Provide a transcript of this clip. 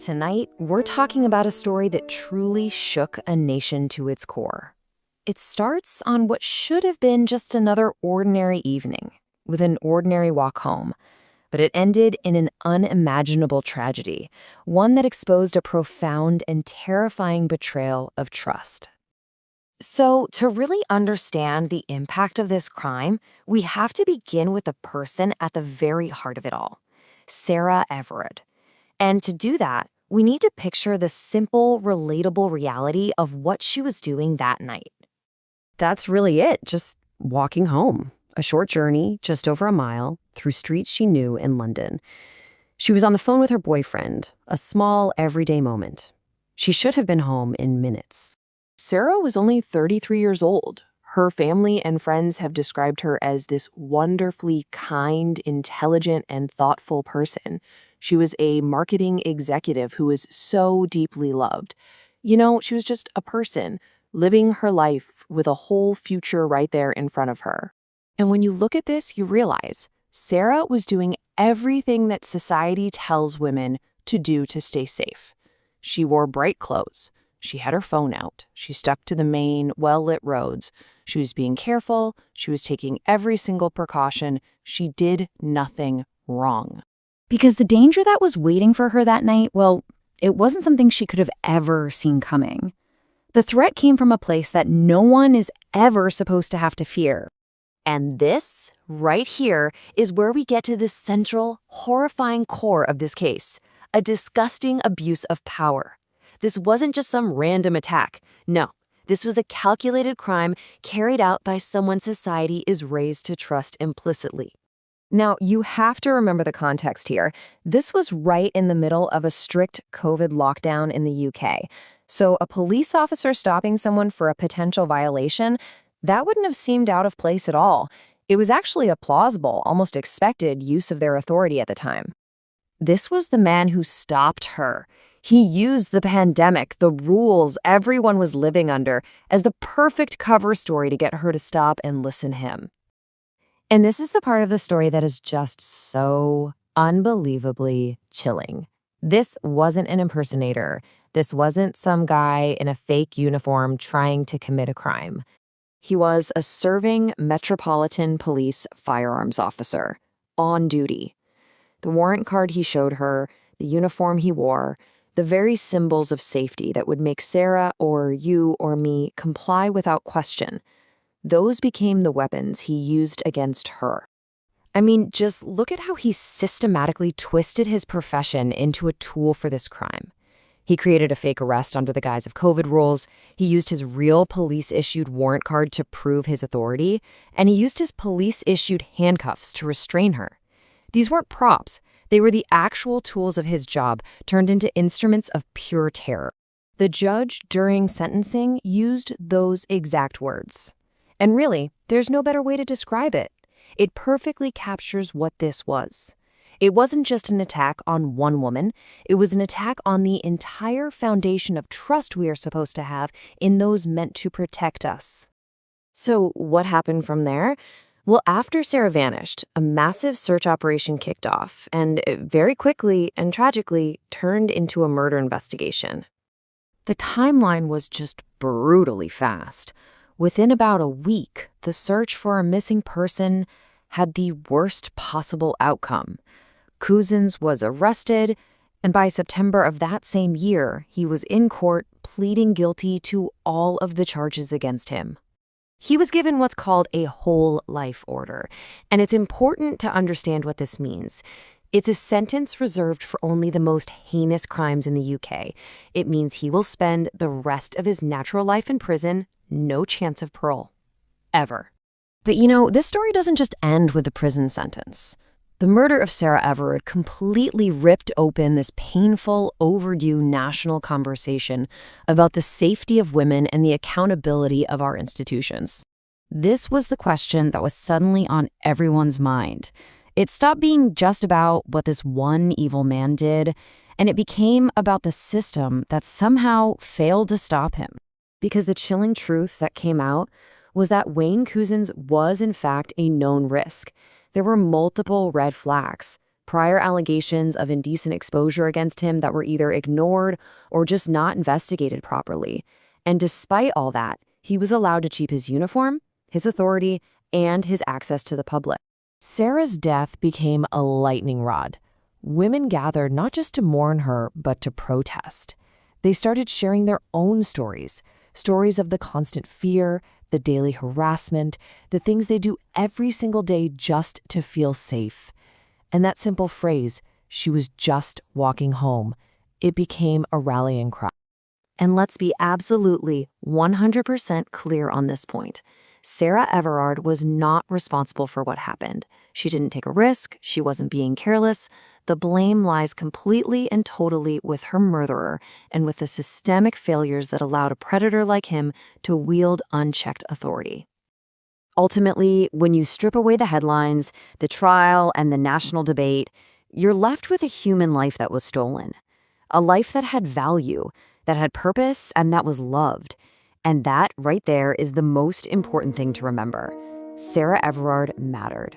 Tonight, we're talking about a story that truly shook a nation to its core. It starts on what should have been just another ordinary evening, with an ordinary walk home, but it ended in an unimaginable tragedy, one that exposed a profound and terrifying betrayal of trust. So, to really understand the impact of this crime, we have to begin with the person at the very heart of it all, Sarah Everard. And to do that, we need to picture the simple, relatable reality of what she was doing that night. That's really it, just walking home. A short journey, just over a mile, through streets she knew in London. She was on the phone with her boyfriend, a small, everyday moment. She should have been home in minutes. Sarah was only 33 years old. Her family and friends have described her as this wonderfully kind, intelligent, and thoughtful person. She was a marketing executive who was so deeply loved. She was just a person, living her life with a whole future right there in front of her. And when you look at this, you realize Sarah was doing everything that society tells women to do to stay safe. She wore bright clothes. She had her phone out. She stuck to the main, well-lit roads. She was being careful. She was taking every single precaution. She did nothing wrong. Because the danger that was waiting for her that night, well, it wasn't something she could have ever seen coming. The threat came from a place that no one is ever supposed to have to fear. And this, right here, is where we get to the central, horrifying core of this case, a disgusting abuse of power. This wasn't just some random attack. No, this was a calculated crime carried out by someone society is raised to trust implicitly. Now, you have to remember the context here. This was right in the middle of a strict COVID lockdown in the UK. So a police officer stopping someone for a potential violation, that wouldn't have seemed out of place at all. It was actually a plausible, almost expected use of their authority at the time. This was the man who stopped her. He used the pandemic, the rules everyone was living under, as the perfect cover story to get her to stop and listen to him. And this is the part of the story that is just so unbelievably chilling. This wasn't an impersonator. This wasn't some guy in a fake uniform trying to commit a crime. He was a serving Metropolitan Police firearms officer, on duty. The warrant card he showed her, the uniform he wore, the very symbols of safety that would make Sarah or you or me comply without question, those became the weapons he used against her. I mean, just look at how he systematically twisted his profession into a tool for this crime. He created a fake arrest under the guise of COVID rules, he used his real police-issued warrant card to prove his authority, and he used his police-issued handcuffs to restrain her. These weren't props. They were the actual tools of his job, turned into instruments of pure terror. The judge, during sentencing, used those exact words. And really, there's no better way to describe it. It perfectly captures what this was. It wasn't just an attack on one woman. It was an attack on the entire foundation of trust we are supposed to have in those meant to protect us. So what happened from there? Well, after Sarah vanished, a massive search operation kicked off, and it very quickly and tragically turned into a murder investigation. The timeline was just brutally fast. Within about a week, the search for a missing person had the worst possible outcome. Cousins was arrested, and by September of that same year, he was in court pleading guilty to all of the charges against him. He was given what's called a whole life order, and it's important to understand what this means. It's a sentence reserved for only the most heinous crimes in the UK. It means he will spend the rest of his natural life in prison, no chance of parole. Ever. But this story doesn't just end with the prison sentence. The murder of Sarah Everard completely ripped open this painful, overdue national conversation about the safety of women and the accountability of our institutions. This was the question that was suddenly on everyone's mind. It stopped being just about what this one evil man did, and it became about the system that somehow failed to stop him. Because the chilling truth that came out was that Wayne Couzens was in fact a known risk. There were multiple red flags. prior allegations of indecent exposure against him that were either ignored or just not investigated properly. And despite all that, he was allowed to keep his uniform, his authority, and his access to the public. Sarah's death became a lightning rod. Women gathered not just to mourn her, but to protest. They started sharing their own stories of the constant fear, the daily harassment, the things they do every single day just to feel safe. And that simple phrase, "she was just walking home," it became a rallying cry. And let's be absolutely 100% clear on this point. Sarah Everard was not responsible for what happened. She didn't take a risk. She wasn't being careless. The blame lies completely and totally with her murderer and with the systemic failures that allowed a predator like him to wield unchecked authority. Ultimately, when you strip away the headlines, the trial, and the national debate, you're left with a human life that was stolen. A life that had value, that had purpose, and that was loved. And that right there is the most important thing to remember. Sarah Everard mattered.